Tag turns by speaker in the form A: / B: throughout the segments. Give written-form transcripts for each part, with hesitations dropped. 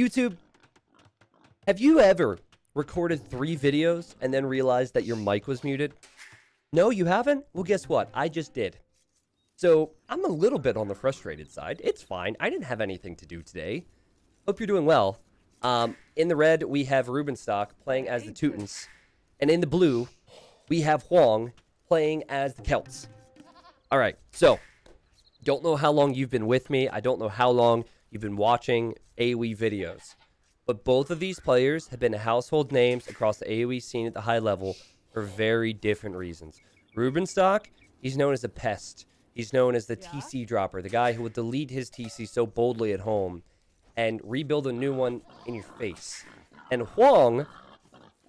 A: YouTube, have you ever recorded 3 videos and then realized that your mic was muted? No, you haven't? Well, guess what? I just did. So I'm a little bit on the frustrated side. It's fine. I didn't have anything to do today. Hope you're doing well. In the red, we have Rubenstock playing as the Teutons. And in the blue, we have Hoang playing as the Celts. All right, so don't know how long you've been with me. I don't know how long you've been watching AoE videos. But both of these players have been household names across the AoE scene at the high level for very different reasons. Rubenstock, he's known as a pest. He's known as the TC dropper, the guy who would delete his TC so boldly at home and rebuild a new one in your face. And Hoang,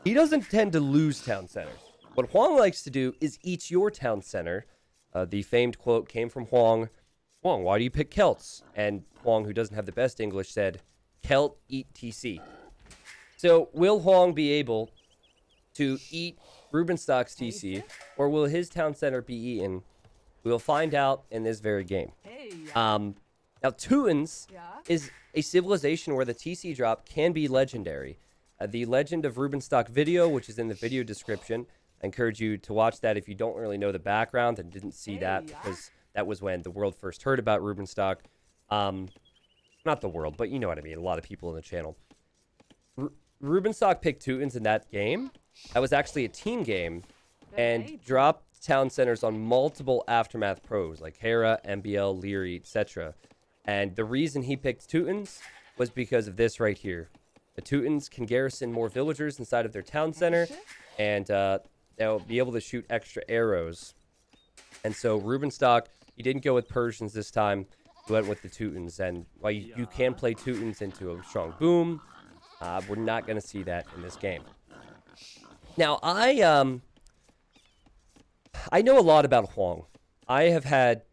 A: he doesn't tend to lose town centers. What Hoang likes to do is eat your town center. The famed quote came from Hoang. Hoang, why do you pick Celts? And Hoang, who doesn't have the best English, said, Celt eat TC. So will Hoang be able to eat Rubenstock's TC, or will his town center be eaten? We'll find out in this very game. Now, Teutons is a civilization where the TC drop can be legendary. The Legend of Rubenstock video, which is in the video description, I encourage you to watch that if you don't really know the background and didn't see that, because that was when the world first heard about Rubenstock. Not the world, but you know what I mean. A lot of people in the channel. Rubenstock picked Teutons in that game. That was actually a team game and dropped town centers on multiple Aftermath pros like Hera, MBL, Leary, etc. And the reason he picked Teutons was because of this right here. The Teutons can garrison more villagers inside of their town center, and they'll be able to shoot extra arrows. And so Rubenstock, he didn't go with Persians this time. He went with the Teutons. And while you can play Teutons into a strong boom, we're not going to see that in this game. Now, I know a lot about Hoang. I have had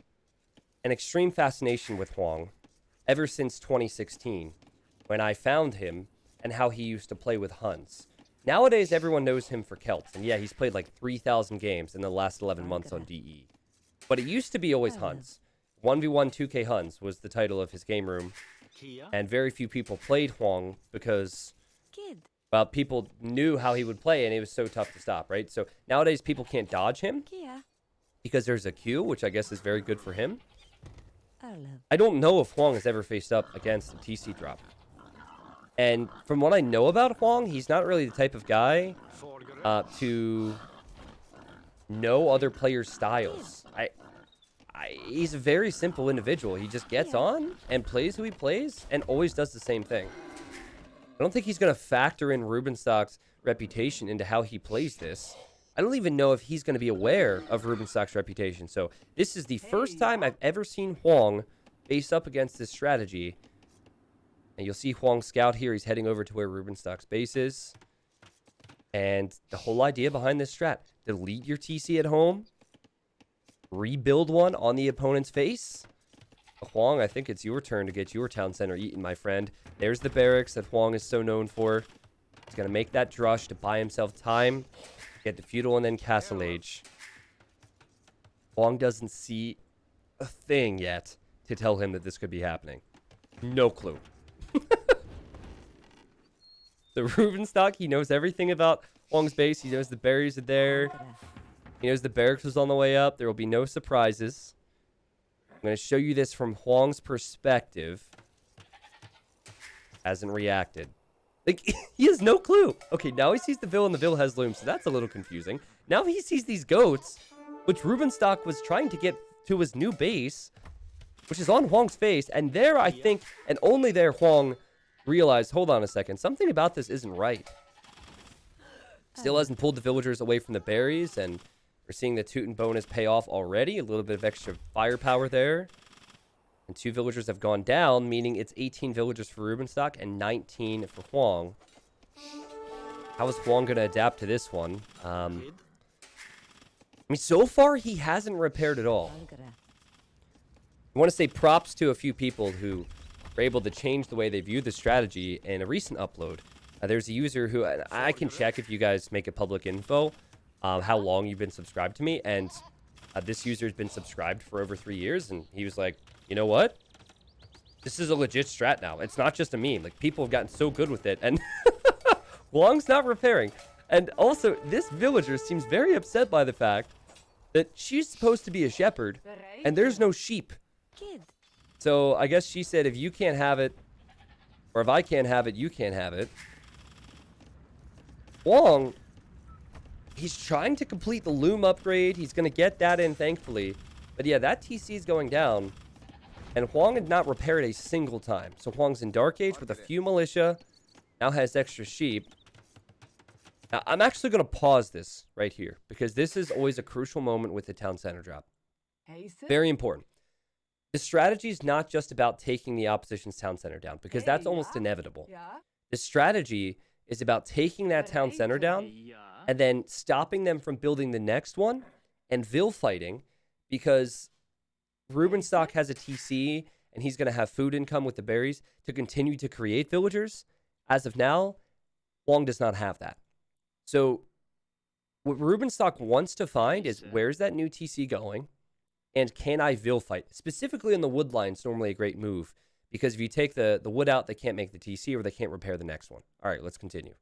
A: an extreme fascination with Hoang ever since 2016, when I found him and how he used to play with Huns. Nowadays, everyone knows him for Celts, and yeah, he's played like 3,000 games in the last 11 months on DE. But it used to be always Huns. 1v1 2K Huns was the title of his game room, and very few people played Hoang because, well, people knew how he would play, and it was so tough to stop, right? So nowadays, people can't dodge him because there's a Q, which I guess is very good for him. I don't know if Hoang has ever faced up against a TC drop. And from what I know about Hoang, he's not really the type of guy to know other players' styles. He's a very simple individual. He just gets on and plays who he plays and always does the same thing. I don't think he's going to factor in Rubenstock's reputation into how he plays this. I don't even know if he's going to be aware of Rubenstock's reputation. So this is the first time I've ever seen Hoang face up against this strategy. And you'll see Hoang scout here. He's heading over to where Rubenstock's base is. And the whole idea behind this strat, delete your TC at home, rebuild one on the opponent's face. Hoang, I think it's your turn to get your town center eaten, my friend. There's the barracks that Hoang is so known for. He's going to make that drush to buy himself time, get the feudal and then castle age. Hoang doesn't see a thing yet to tell him that this could be happening. No clue. The Rubenstock, he knows everything about Hoang's base. He knows the berries are there. He knows the barracks was on the way up. There will be no surprises. I'm going to show you this from Hoang's perspective. Hasn't reacted. Like, he has no clue. Okay, now he sees the Ville, and the Ville has loom, so that's a little confusing. Now he sees these goats, which Rubenstock was trying to get to his new base, which is on Hoang's face. And there, I think, and only there, Hoang realized, hold on a second, something about this isn't right. Still hasn't pulled the villagers away from the berries, and we're seeing the Teuton bonus pay off already. A little bit of extra firepower there. And 2 villagers have gone down, meaning it's 18 villagers for Rubenstock and 19 for Hoang. How is Hoang going to adapt to this one? I mean, so far, he hasn't repaired at all. I want to say props to a few people who were able to change the way they view the strategy in a recent upload. There's a user who, I can check if you guys make it public info, how long you've been subscribed to me, and this user's been subscribed for over 3 years, and he was like, you know what? This is a legit strat now. It's not just a meme. Like, people have gotten so good with it. And Hoang's not repairing. And also, this villager seems very upset by the fact that she's supposed to be a shepherd, and there's no sheep. So I guess she said, if you can't have it, or if I can't have it, you can't have it. Hoang, he's trying to complete the loom upgrade. He's going to get that in, thankfully. But yeah, that TC is going down. And Hoang had not repaired a single time. So Huang's in Dark Age with a few militia. Now has extra sheep. Now, I'm actually going to pause this right here, because this is always a crucial moment with the town center drop. Very important. The strategy is not just about taking the opposition's town center down, because that's almost inevitable. The strategy is about taking that town center down and then stopping them from building the next one and Vil fighting, because Rubenstock has a TC and he's going to have food income with the berries to continue to create villagers. As of now, Hoang does not have that. So what Rubenstock wants to find is, where's that new TC going? And can I Vil fight? Specifically in the wood line, it's normally a great move, because if you take the wood out, they can't make the TC or they can't repair the next one. All right, let's continue.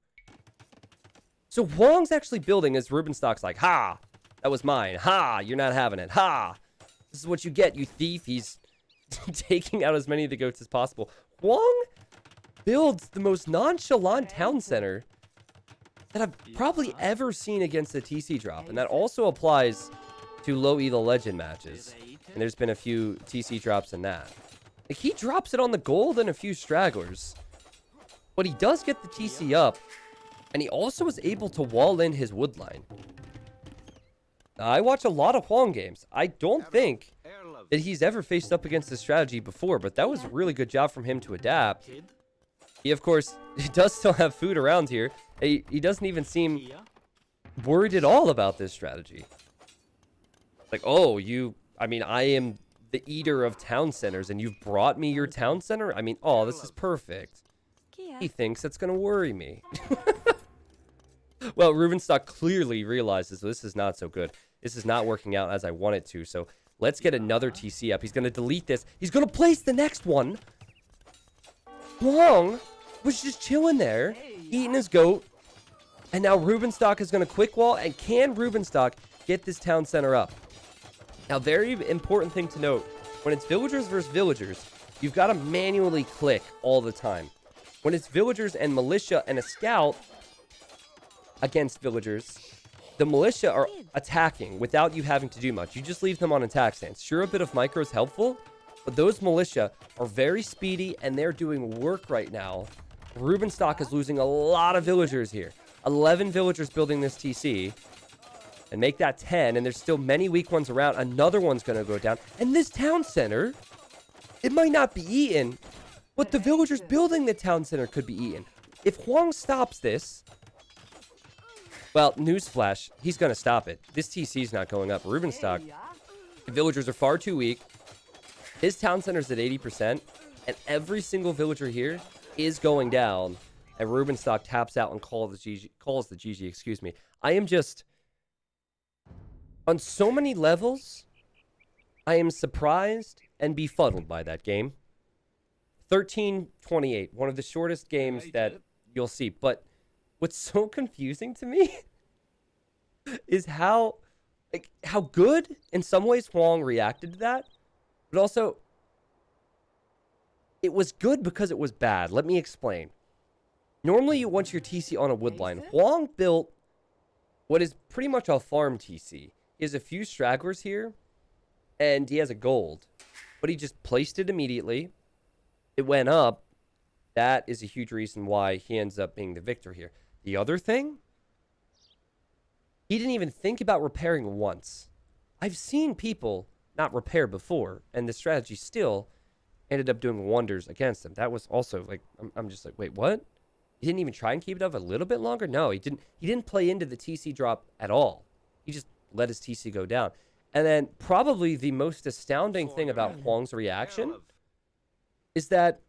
A: So Hoang's actually building as Rubenstock's like, ha, that was mine. Ha, you're not having it. Ha, this is what you get, you thief. He's taking out as many of the goats as possible. Hoang builds the most nonchalant town center that I've probably ever seen against the TC drop. And that also applies to low elo legend matches. And there's been a few TC drops in that. Like, he drops it on the gold and a few stragglers. But he does get the TC up. And he also is able to wall in his wood line. Now, I watch a lot of Hoang games. I don't think that he's ever faced up against this strategy before. But that was a really good job from him to adapt. He, of course, he does still have food around here. He doesn't even seem worried at all about this strategy. Like, oh, I mean, I am the eater of town centers, and you've brought me your town center? I mean, oh, this is perfect. He thinks that's going to worry me. Well, Rubenstock clearly realizes this is not so good. This is not working out as I want it to, so let's get another TC up. He's going to delete this. He's going to place the next one. Hoang was just chilling there, eating his goat, and now Rubenstock is going to quick wall, and can Rubenstock get this town center up? Now, very important thing to note, when it's villagers versus villagers, you've got to manually click all the time. When it's villagers and militia and a scout against villagers, the militia are attacking without you having to do much. You just leave them on attack stance. Sure, a bit of micro is helpful, but those militia are very speedy and they're doing work right now. Rubenstock is losing a lot of villagers here. 11 villagers building this TC. And make that 10, and there's still many weak ones around. Another one's going to go down. And this town center, it might not be eaten, but the villagers building the town center could be eaten. If Hoang stops this, well, newsflash, he's going to stop it. This TC's not going up. Rubenstock, the villagers are far too weak. His town center's at 80%, and every single villager here is going down. And Rubenstock taps out and calls the GG, excuse me. I am just... on so many levels, I am surprised and befuddled by that game. 13-28, one of the shortest games that you'll see. But what's so confusing to me is how good, in some ways, Hoang reacted to that. But also, it was good because it was bad. Let me explain. Normally, you want your TC on a wood line. Hoang built what is pretty much a farm TC. He has a few stragglers here, and he has a gold. But he just placed it immediately. It went up. That is a huge reason why he ends up being the victor here. The other thing, he didn't even think about repairing once. I've seen people not repair before, and the strategy still ended up doing wonders against them. That was also, like, I'm just like, wait, what? He didn't even try and keep it up a little bit longer? No, he didn't play into the TC drop at all. He just let his TC go down. And then probably the most astounding thing about Hoang's reaction is that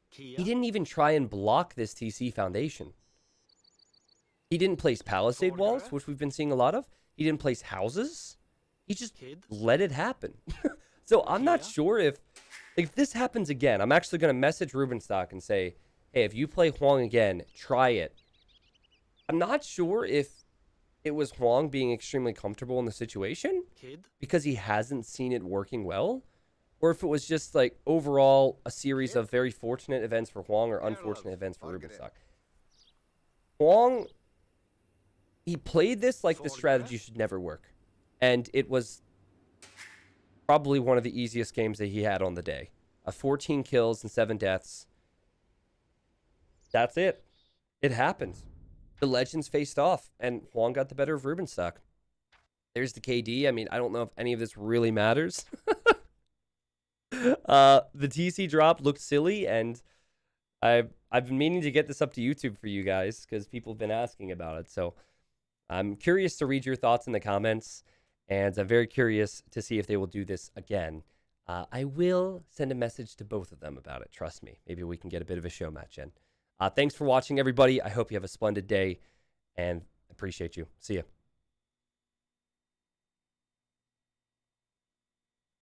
A: he didn't even try and block this TC foundation. He didn't place palisade walls, which we've been seeing a lot of. He didn't place houses. He just let it happen. So I'm not sure if Like, if this happens again, I'm actually going to message Rubenstock and say, hey, if you play Hoang again, try it. I'm not sure if it was Hoang being extremely comfortable in the situation because he hasn't seen it working well, or if it was just like overall a series of very fortunate events for Hoang or unfortunate events for Rubenstock. Hoang, he played this like the strategy should never work. And it was probably one of the easiest games that he had on the day. 14 kills and 7 deaths. That's it. It happened. The legends faced off, and Hoang got the better of Rubenstock. There's the KD. I mean, I don't know if any of this really matters. The TC drop looked silly, and I've been meaning to get this up to YouTube for you guys because people have been asking about it. So I'm curious to read your thoughts in the comments, and I'm very curious to see if they will do this again. I will send a message to both of them about it. Trust me. Maybe we can get a bit of a show match in. Thanks for watching, everybody. I hope you have a splendid day, and appreciate you. See ya.